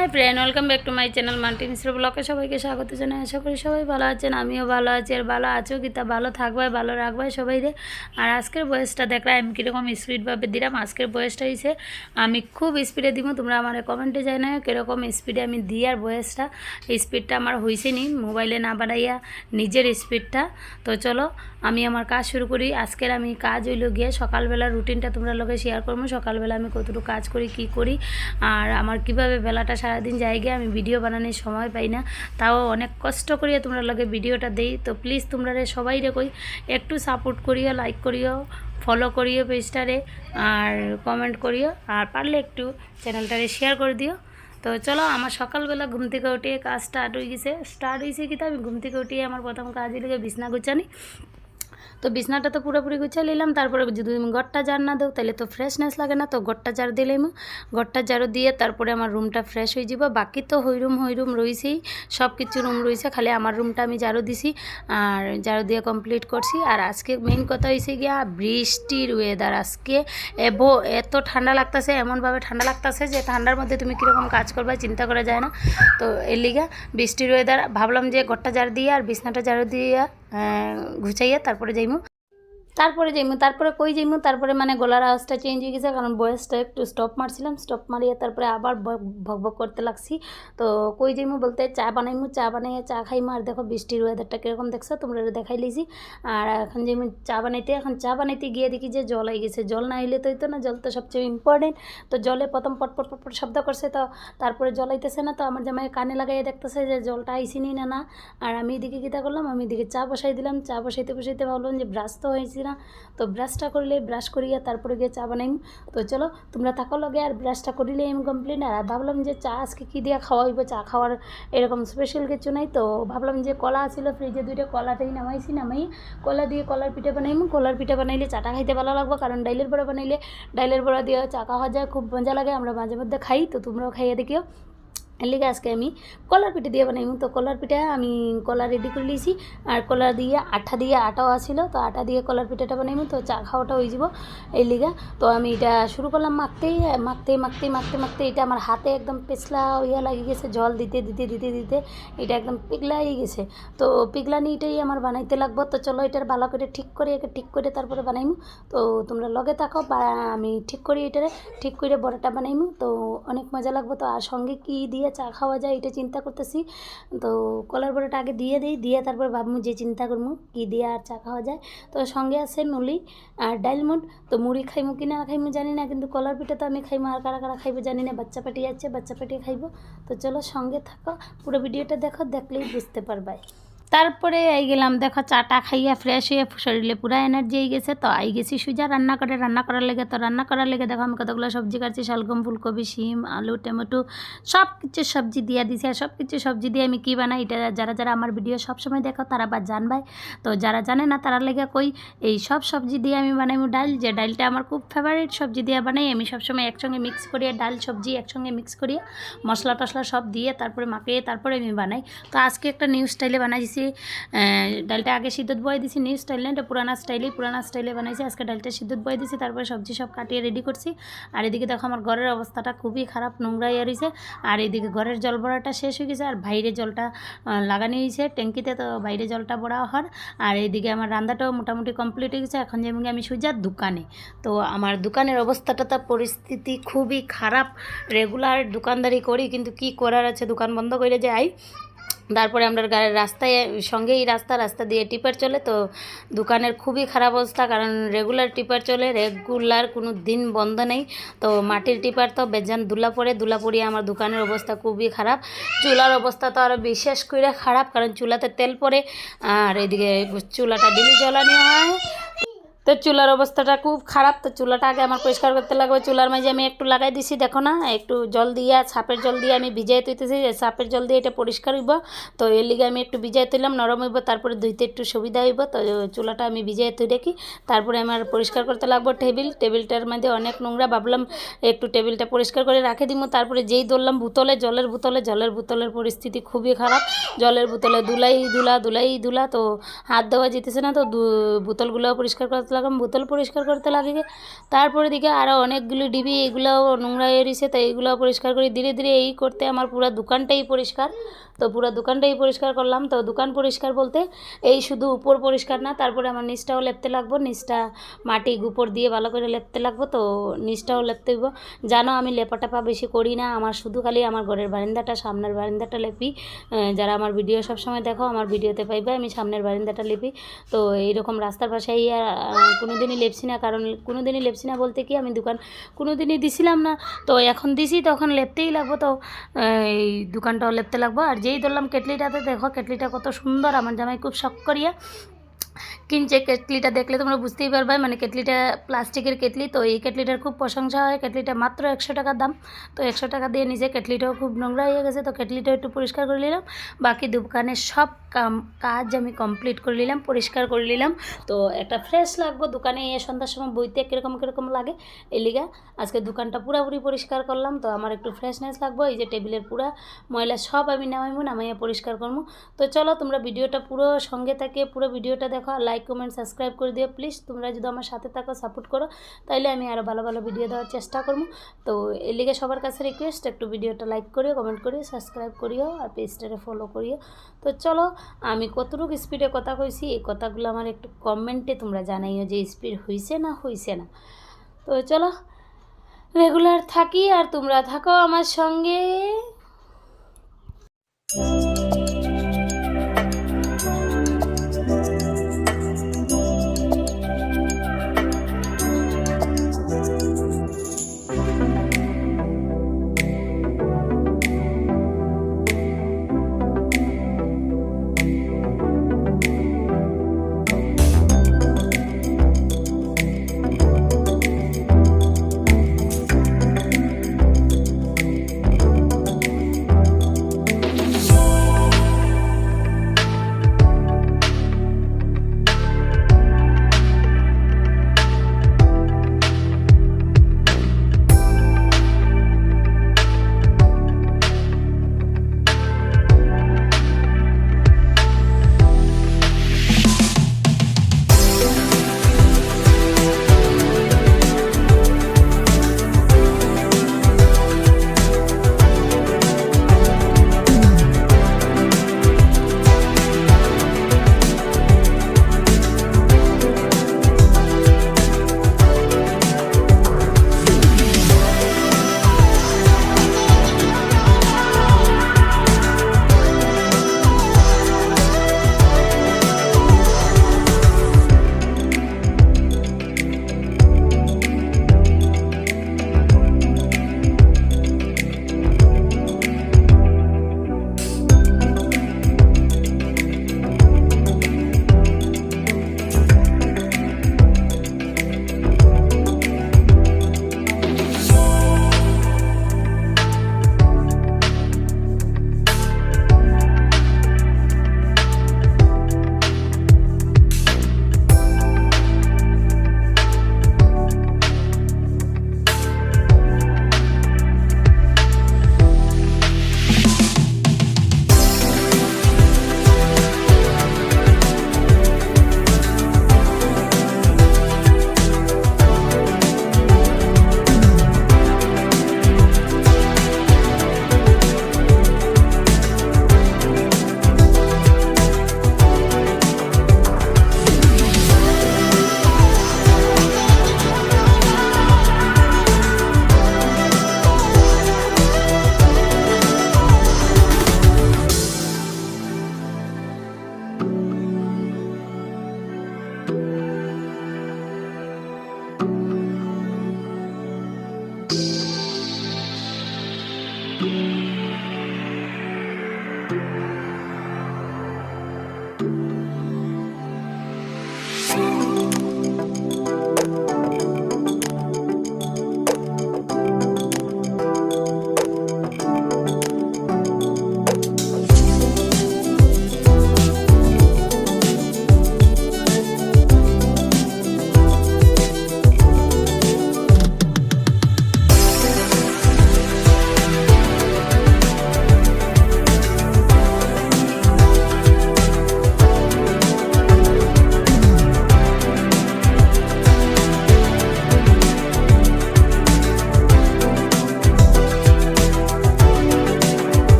High friend, welcome back to my channel multi মিশ্র ব্লগে সবাইকে স্বাগত জানাই। আশা করি সবাই ভালো আছেন, আমিও ভালো আছি। আর ভালো আছো কি তা ভালো থাকবে, ভালো রাখবে সবাই রে। আর আজকের বয়সটা দেখলাম আমি কীরকম স্পিডভাবে দিলাম। আজকের বয়সটা হয়েছে আমি খুব স্পিডে দিব, তোমরা আমার কমেন্টে জানাই না কীরকম স্পিডে আমি দিই। আর বয়সটা স্পিডটা আমার হয়েছে নি মোবাইলে না বাড়াইয়া নিজের স্পিডটা। তো চলো আমি আমার কাজ শুরু করি। আজকের আমি কাজ হইল গিয়ে সকালবেলা রুটিনটা তোমরা লোকে শেয়ার করবো। সকালবেলা আমি কতটুকু কাজ করি, কি করি, আর আমার কিভাবে বেলাটা সারাদিন যায় গিয়ে আমি ভিডিও বানানোর সময় পাই না, তাও অনেক কষ্ট করিয়া তোমরা লগে ভিডিওটা দেই। তো প্লিজ তোমরা সবাই রে কই একটু সাপোর্ট করিও, লাইক করিও, ফলো করিও পেজটারে, আর কমেন্ট করিও, আর পারলে একটু চ্যানেলটারে শেয়ার করে দিও। তো চলো আমার সকালবেলা ঘুম থেকে উঠে কাজ স্টার্ট হয়েছে কি আমি ঘুম থেকে উঠিয়ে আমার প্রথম কাজ লেগে বিছনা গুছানি। তো বিছনাটা তো পুরোপুরি গুছিয়ে নিলাম। তারপরে যদি তুমি ঘরটা ঝাড় না দাও তাহলে তো ফ্রেশনেস লাগে না, তো ঘরটা ঝাড় দিলাম। ঘরটা ঝাড়ু দিয়ে তারপরে আমার রুমটা ফ্রেশ হয়ে যাব। বাকি তো হই রুম রয়েছেই, সব কিছু রুম রয়েছে, খালি আমার রুমটা আমি ঝাড়ু দিছি আর ঝাড়ু দিয়ে কমপ্লিট করছি। আর আজকে মেইন কথা হয়েছে গিয়া বৃষ্টির ওয়েদার। আজকে এত ঠান্ডা লাগতেছে, এমনভাবে ঠান্ডা লাগতেছে যে ঠান্ডার মধ্যে তুমি কীরকম কাজ করবে চিন্তা করা যায় না। তো এর লিগা বৃষ্টির ওয়েদার ভাবলাম যে ঘরটা ঝাড়ু দিয়ে আর বিছনাটা ঝাড়ু দিয়ে গুছাইয়া তারপরে যাইমু। তারপরে কই যাইমু, তারপরে মানে গলার আওয়াজটা চেঞ্জ হয়ে গেছে, কারণ বয়সটা একটু স্টপ মারছিলাম, স্টপ মারিয়ে তারপরে আবার ভক করতে লাগছি। তো কই যাইমু বলতে চা বানাইয়া চা খাইমু। আর দেখো বৃষ্টির ওয়েদারটা কীরকম দেখছো তোমরা দেখাই লিছি। আর এখন যাইমু চা বানাইতে গিয়ে দেখি যে জল হয়ে গেছে। জল না হইলে তো হইতো না, জল তো সবচেয়ে ইম্পর্টেন্ট। তো জলে প্রথম পটপট শব্দ করছে, তো তারপরে জল আইতেছে না। তো আমার জামাই কানে লাগাইয়া দেখতেছে যে জলটা আইসিনি না। আর আমি এদিকে কীটা করলাম, আমি এদিকে চা বসাই দিলাম। চা বসাইতে ভাবলাম যে ব্রাশ তো হয়েছি না, তো ব্রাশটা করলে ব্রাশ করিয়া তারপরে গিয়ে চা বানাইম। তো চলো তোমরা থাকো লগে, আর ব্রাশটা করিলে আমি কমপ্লিট। আর ভাবলাম যে চা আজকে কী দিয়ে খাওয়াইব, চা খাওয়ার এরকম স্পেশাল কিছু নাই। তো ভাবলাম যে কলা ছিল ফ্রিজে, দুইটা কলাটাই নামাই কলা দিয়ে কলার পিঠা বানাইম। কলার পিঠা বানাইলে চাটা খাইতে ভালো লাগবে, কারণ ডাইলের বড়া বানাইলে ডাইলের বড়া দিয়ে চা খাওয়া যায়, খুব মজা লাগে। আমরা মাঝে মধ্যে খাই, তো তোমরাও খাইয়ে দেখিও। এর লিগে আজকে আমি কলার পিঠা দিয়ে বানাইম। তো কলার পিঠা আমি কলা রেডি করে লিয়েছি, আর কলা দিয়ে আটাও আসিল, তো আটা দিয়ে কলার পিঠাটা বানাইম। তো চা খাওয়াটা হয়ে যাব এই লিগা। তো আমি এটা শুরু করলাম মাখতে এটা আমার হাতে একদম পেছলা হইয়া লাগিয়ে গেছে। জল দিতে এটা একদম পিগলা হয়ে গেছে। তো পিগলানি এটাই আমার বানাইতে লাগবো। তো চলো এটার ভালো করে ঠিক করে তারপরে বানাইমু। তো তোমরা লগে থাকো, বা আমি ঠিক করে বড়াটা বানাইমু। তো অনেক মজা লাগবে। তো আর সঙ্গে কি দিয়ে চা খাওয়া যায় এটা চিন্তা করতেছি। তো কলার বড়াটা আগে দিয়ে তারপর ভাবমু যে চিন্তা করমু কি দিয়ে আর চা খাওয়া যায়। তো সঙ্গে আছে মুড়ি আর ডাইলমুট। তো মুড়ি খাইমু কি না খাইমু জানি না, কিন্তু কলার পিঠা তো আমি খাইমু। আর কারা খাইবো জানি না, বাচ্চা পাটি আছে, বাচ্চা পাটি খাইবো। তো চলো সঙ্গে থাকো, পুরো ভিডিওটা দেখো, দেখলেই বুঝতে পারবে। তারপরে আই গেলাম, দেখো চাটা খাইয়া ফ্রেশ হয়ে শরীরে পুরা এনার্জি হয়ে গেছে। তো আই গেছি সুজা রান্না করার লেগে। তো রান্না করার লেগে দেখো আমি কতগুলো সবজি কাটছি, শালগম, ফুলকপি, শিম, আলু, টমেটো, সব কিছু সবজি দিয়ে দিছি। আর সব কিছু সবজি দিয়ে আমি কী বানাই এটা যারা আমার ভিডিও সবসময় দেখো তারা বা জানবাই। তো যারা জানে না তারা লেগে কই এই সব সবজি দিয়ে আমি বানাইমু ডাল, যে ডালটা আমার খুব ফেভারিট সবজি দিয়ে বানাই। আমি সবসময় একসঙ্গে মিক্স করিয়া ডাল সবজি একসঙ্গে মিক্স করিয়া মশলা টশলা সব দিয়ে তারপরে মাখিয়ে তারপরে আমি বানাই। তো আজকে একটা নিউ স্টাইলে বানাইছি। ডালটা আগে সিদ্ধত বয়ে দিছি, নিউ স্টাইল না, এটা পুরানা স্টাইলে বানাইছি। আজকে ডালটা সিদ্ধত বয়ে দিছি, তারপরে সবজি সব কাটিয়ে রেডি করছি। আর এদিকে দেখো আমার ঘরের অবস্থাটা খুবই খারাপ, নোংরা হয়েছে। আর এদিকে ঘরের জল ভরাটা শেষ হয়ে গেছে, আর বাইরে জলটা লাগানো হয়েছে ট্যাঙ্কিতে, তো বাইরে জলটা ভরা হওয়ার। আর এইদিকে আমার রান্নাটাও মোটামুটি কমপ্লিট হয়ে গেছে। এখন যেমন আমি সুজার দোকানে, তো আমার দোকানের অবস্থাটা তো পরিস্থিতি খুবই খারাপ। রেগুলার দোকানদারি করি, কিন্তু কি করার আছে, দোকান বন্ধ করে যাই। তারপরে আমরা গাড়ির রাস্তায় সঙ্গেই রাস্তা দিয়ে টিপার চলে। তো দোকানের খুবই খারাপ অবস্থা, কারণ রেগুলার টিপার চলে, রেগুলার কোনো দিন বন্ধ নেই। তো মাটির টিপার তো বেজান ধুলা পড়িয়ে আমার দোকানের অবস্থা খুবই খারাপ। চুলার অবস্থা তো আরও বিশেষ করে খারাপ, কারণ চুলাতে তেল পড়ে, আর এদিকে চুলাটা ডেলি জ্বালানি হয়। তো চুলার অবস্থাটা খুব খারাপ। তো চুলাটা আগে আমার পরিষ্কার করতে লাগবে। চুলার মাঝে আমি একটু লাগাই দিছি, দেখো না, একটু জল দিয়ে সাপের জল দিয়ে আমি ভিজাই তুইতেছি, সাপের জল দিয়ে এটা পরিষ্কার হইব। তো এর লিগে আমি একটু ভিজাই তুইলাম, নরম হইব, তারপরে ধুইতে একটু সুবিধা হইব। তো চুলাটা আমি ভিজাই তুই রেখি, তারপরে আমার পরিষ্কার করতে লাগবো টেবিলটার মধ্যে অনেক নোংরা। ভাবলাম একটু টেবিলটা পরিষ্কার করে রাখে দিব। তারপরে যেই ধরলাম জলের বোতলের পরিস্থিতি খুবই খারাপ। জলের বোতলে দুলাই দুলা। তো হাত দেওয়া যেতেছে না, তো বোতলগুলোও পরিষ্কার করতে করতে লাগলাম, বোতল পরিষ্কার করতে লাগে। তারপরে দিকে আরও অনেকগুলো ডিবি, এগুলোও নোংরা হয়ে রয়েছে, তো এইগুলোও পরিষ্কার করি। ধীরে ধীরে এই করতে আমার পুরো দোকানটাই পরিষ্কার। তো পুরো দোকানটাই পরিষ্কার করলাম। তো দোকান পরিষ্কার বলতে এই শুধু উপর পরিষ্কার না, তারপরে আমার নিচটাও লেপতে লাগবো। নিচটা মাটি গোবর দিয়ে ভালো করে লেপতে লাগবো, তো নিচটাও লেপতে হইব। জানো আমি লেপা টেপা বেশি করি না, আমার শুধু খালি আমার ঘরের বারান্দাটা, সামনের বারান্দাটা লেপি। যারা আমার ভিডিও সবসময় দেখো, আমার ভিডিওতে পাইবে আমি সামনের বারান্দাটা লেপি। তো এইরকম রাস্তার পাশে কোনো দিনই লেপছি না, কারণ কোনো দিনই লেপছি না বলতে কি আমি দোকান কোনো দিনই দিছিলাম না, তো এখন দিছি, তখন লেপতেই লাগবো। তো এই দোকানটাও লেপতে লাগবো। আর যেই ধরলাম কেটলিটাতে, দেখো কেটলিটা কত সুন্দর, আমার জামাই খুব শখ করিয়া কিনছে। কেটলিটা দেখলে তোমরা বুঝতেই পারবে, মানে কেটলিটা প্লাস্টিকের কেটলি, তো এই কেটলিটার খুব প্রশংসা হয়। কেটলিটা মাত্র 100 টাকার দাম, তো 100 টাকা দিয়ে নিজে। কেটলিটাও খুব নোংরা হয়ে গেছে, তো কেটলিটাও একটু পরিষ্কার করে নিলাম। বাকি দোকানের সব কাজ আমি কমপ্লিট করে নিলাম, পরিষ্কার করে নিলাম। তো একটা ফ্রেশ লাগবো দোকানে সন্ধ্যার সময় বইতে, কীরকম লাগে এই লিগা আজকে দোকানটা পুরোপুরি পরিষ্কার করলাম। তো আমার একটু ফ্রেশনেস লাগবো। এই যে টেবিলের পুরা ময়লা সব আমি নামাইয়া পরিষ্কার করবো। তো চলো তোমরা ভিডিওটা পুরো সঙ্গে থাকে, পুরো ভিডিওটা দেখো, লাইক কমেন্ট সাবস্ক্রাইব করে দিও প্লিজ। তোমরা যদি আমার সাথে থাকো, সাপোর্ট করো, তাইলে আমি আরও ভালো ভালো ভিডিও দেওয়ার চেষ্টা করবো। তো এর লিগে সবার কাছে রিকোয়েস্ট, একটু ভিডিওটা লাইক করিও, কমেন্ট করিও, সাবস্ক্রাইব করিও, আর পেজটারে ফলো করিও। তো চলো আমি কতটুকু স্পিডে কথা কইছি, এই কথাগুলো আমার একটু কমেন্টে তোমরা জানাইও যে স্পিড হইছে না। তো চলো রেগুলার থাকি আর তোমরা থাকো আমার সঙ্গে।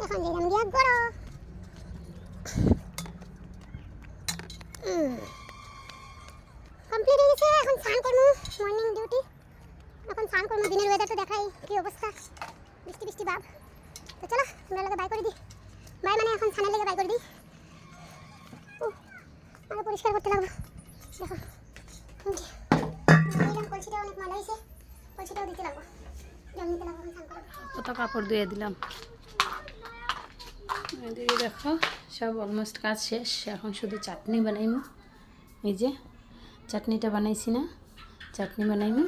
এখন যেরাম দিয়া গড়ো কমপ্লিট হয়ে গেছে। এখন স্নান করবো, মর্নিং ডিউটি। এখন স্নান করবো। দিনের ওয়েদারটা দেখাই কি অবস্থা, বৃষ্টি বৃষ্টি ভাব। তো চলো আমরা লাগে বাই করে দিই। বাই মানে এখন স্নানের লেগে বাই করে দিই। আরো পরিষ্কার করতে লাগবো। দেখো কলসিটা অনেক ময়লা হয়েছে, কলসিটাও দিতে লাগবো, জল নিতে লাগবো। এখন স্নান করবো। কত কাপড় ধুয়ে দিলাম। এদিকে দেখো সব অলমোস্ট কাজ শেষ। এখন শুধু চাটনি বানাইমু। এই যে চাটনিটা বানাইছি না, চাটনি বানাইমু।